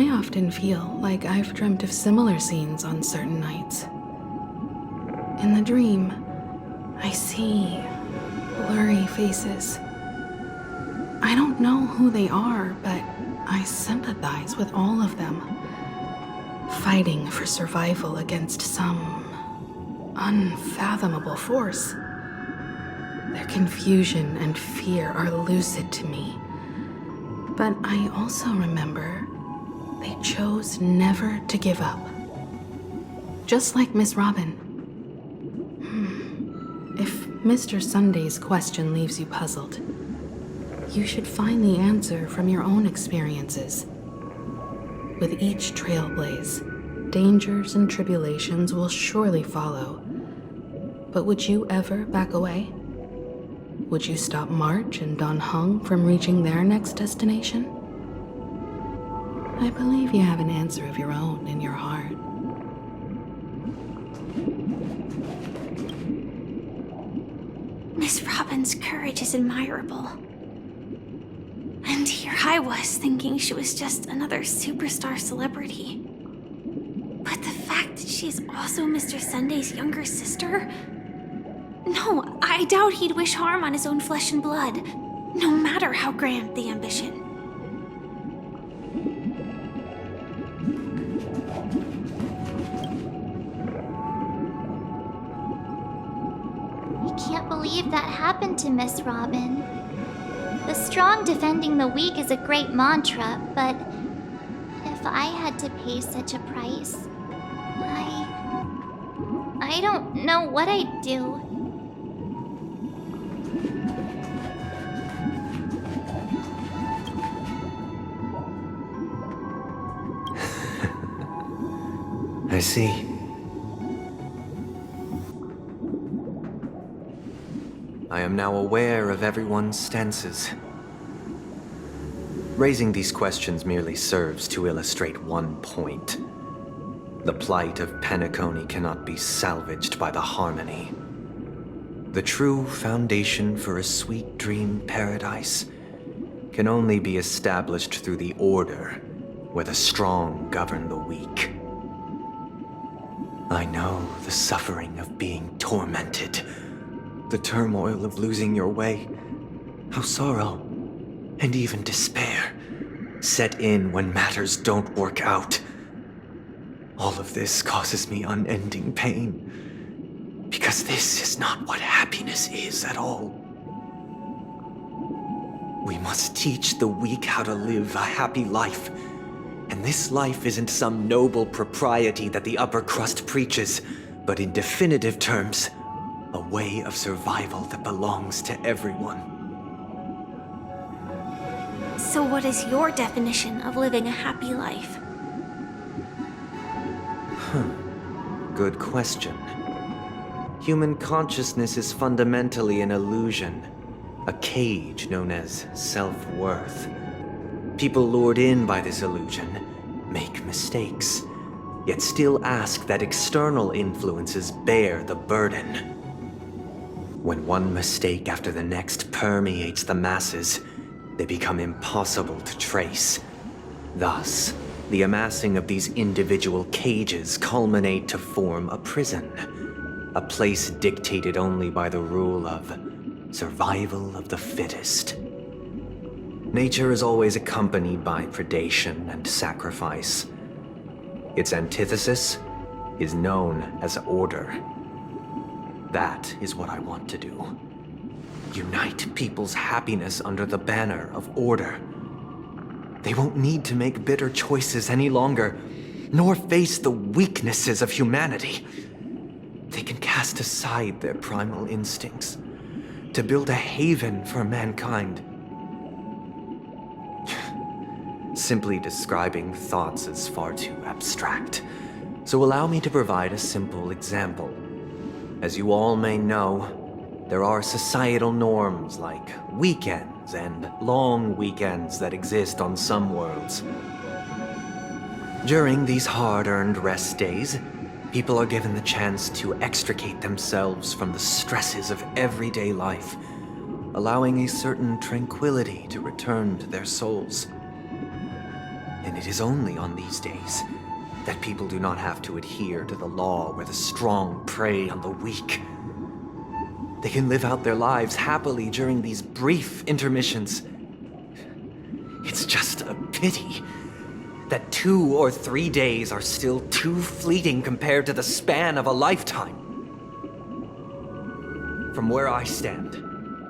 I often feel like I've dreamt of similar scenes on certain nights. In the dream, I see blurry faces. I don't know who they are, but I sympathize with all of them, fighting for survival against some unfathomable force. Their confusion and fear are lucid to me, but I also remember they chose never to give up. Just like Miss Robin. If Mr. Sunday's question leaves you puzzled, you should find the answer from your own experiences. With each trailblaze, dangers and tribulations will surely follow. But would you ever back away? Would you stop March and Don Hung from reaching their next destination? I believe you have an answer of your own in your heart. Miss Robin's courage is admirable. And here I was thinking she was just another superstar celebrity. But the fact that she's also Mr. Sunday's younger sister? No, I doubt he'd wish harm on his own flesh and blood, no matter how grand the ambition. I can't believe that happened to Miss Robin. The strong defending the weak is a great mantra, but if I had to pay such a price, I don't know what I'd do. I see. I am now aware of everyone's stances. Raising these questions merely serves to illustrate one point. The plight of Penacony cannot be salvaged by the harmony. The true foundation for a sweet dream paradise can only be established through the order where the strong govern the weak. I know the suffering of being tormented, the turmoil of losing your way, how sorrow and even despair set in when matters don't work out. All of this causes me unending pain, because this is not what happiness is at all. We must teach the weak how to live a happy life. And this life isn't some noble propriety that the upper crust preaches, but in definitive terms, a way of survival that belongs to everyone. So what is your definition of living a happy life? Good question. Human consciousness is fundamentally an illusion, a cage known as self-worth. People lured in by this illusion make mistakes, yet still ask that external influences bear the burden. When one mistake after the next permeates the masses, they become impossible to trace. Thus, the amassing of these individual cages culminate to form a prison, a place dictated only by the rule of survival of the fittest. Nature is always accompanied by predation and sacrifice. Its antithesis is known as order. That is what I want to do. Unite people's happiness under the banner of order. They won't need to make bitter choices any longer, nor face the weaknesses of humanity. They can cast aside their primal instincts to build a haven for mankind. Simply describing thoughts is far too abstract, so allow me to provide a simple example. As you all may know, there are societal norms like weekends and long weekends that exist on some worlds. During these hard-earned rest days, people are given the chance to extricate themselves from the stresses of everyday life, allowing a certain tranquility to return to their souls. And it is only on these days that people do not have to adhere to the law where the strong prey on the weak. They can live out their lives happily during these brief intermissions. It's just a pity that 2 or 3 days are still too fleeting compared to the span of a lifetime. From where I stand,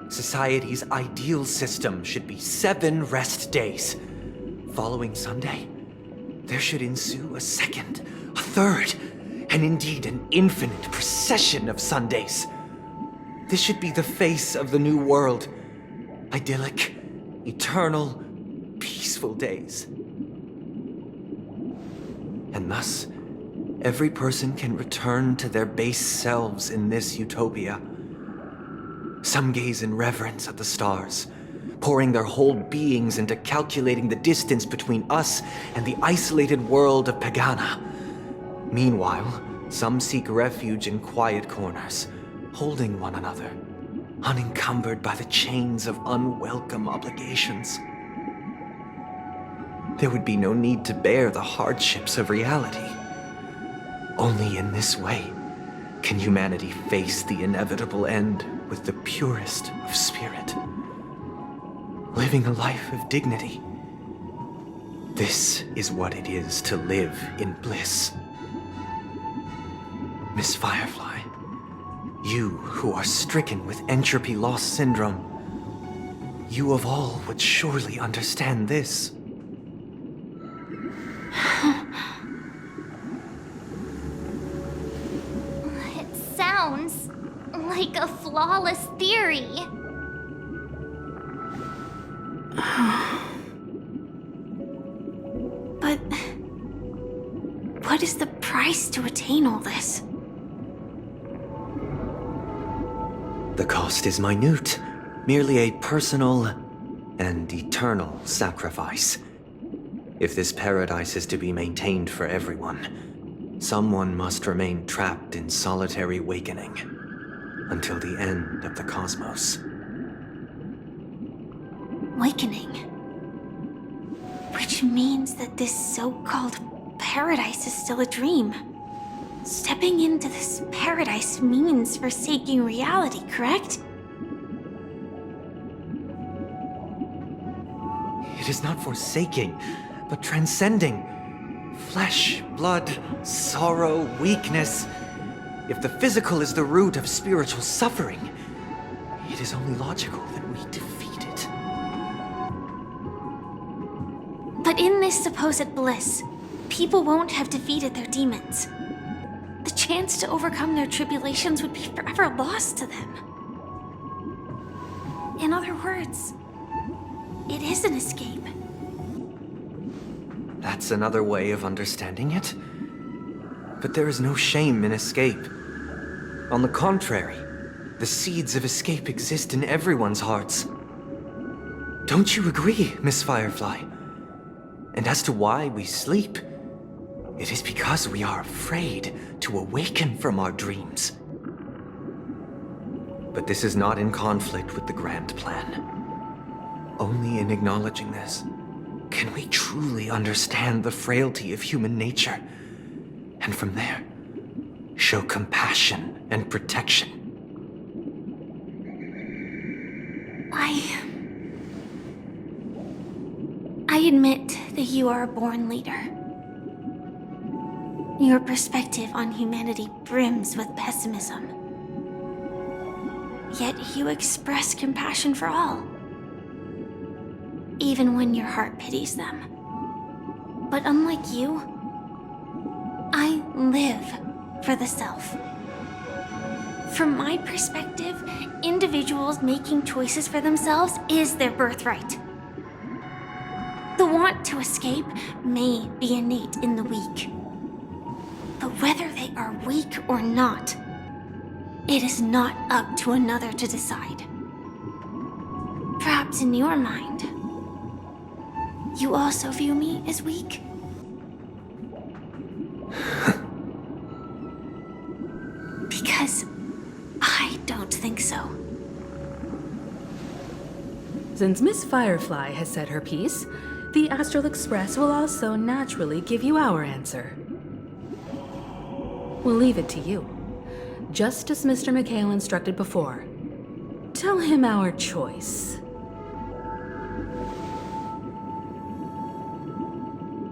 society's ideal system should be 7 rest days. Following Sunday, there should ensue a second, a third, and indeed an infinite procession of Sundays. This should be the face of the new world. Idyllic, eternal, peaceful days. And thus, every person can return to their base selves in this utopia. Some gaze in reverence at the stars, pouring their whole beings into calculating the distance between us and the isolated world of Pagana. Meanwhile, some seek refuge in quiet corners, holding one another, unencumbered by the chains of unwelcome obligations. There would be no need to bear the hardships of reality. Only in this way can humanity face the inevitable end with the purest of spirit, living a life of dignity. This is what it is to live in bliss. Miss Firefly, you who are stricken with entropy loss syndrome, you of all would surely understand this. It sounds like a flawless theory. But what is the price to attain all this? The cost is minute, merely a personal and eternal sacrifice. If this paradise is to be maintained for everyone, someone must remain trapped in solitary awakening until the end of the cosmos. Awakening. Which means that this so-called paradise is still a dream. Stepping into this paradise means forsaking reality, correct? It is not forsaking, but transcending. Flesh, blood, sorrow, weakness. If the physical is the root of spiritual suffering, it is only logical that we defeat it. But in this supposed bliss, people won't have defeated their demons. The chance to overcome their tribulations would be forever lost to them. In other words, it is an escape. That's another way of understanding it. But there is no shame in escape. On the contrary, the seeds of escape exist in everyone's hearts. Don't you agree, Miss Firefly? And as to why we sleep, it is because we are afraid to awaken from our dreams. But this is not in conflict with the grand plan. Only in acknowledging this can we truly understand the frailty of human nature, and from there, show compassion and protection. I admit that you are a born leader. Your perspective on humanity brims with pessimism. Yet you express compassion for all, even when your heart pities them. But unlike you, I live for the self. From my perspective, individuals making choices for themselves is their birthright. The want to escape may be innate in the weak. But whether they are weak or not, it is not up to another to decide. Perhaps in your mind, you also view me as weak? Because I don't think so. Since Miss Firefly has said her piece, The Astral Express will also naturally give you our answer. We'll leave it to you. Just as Mr. McHale instructed before. Tell him our choice.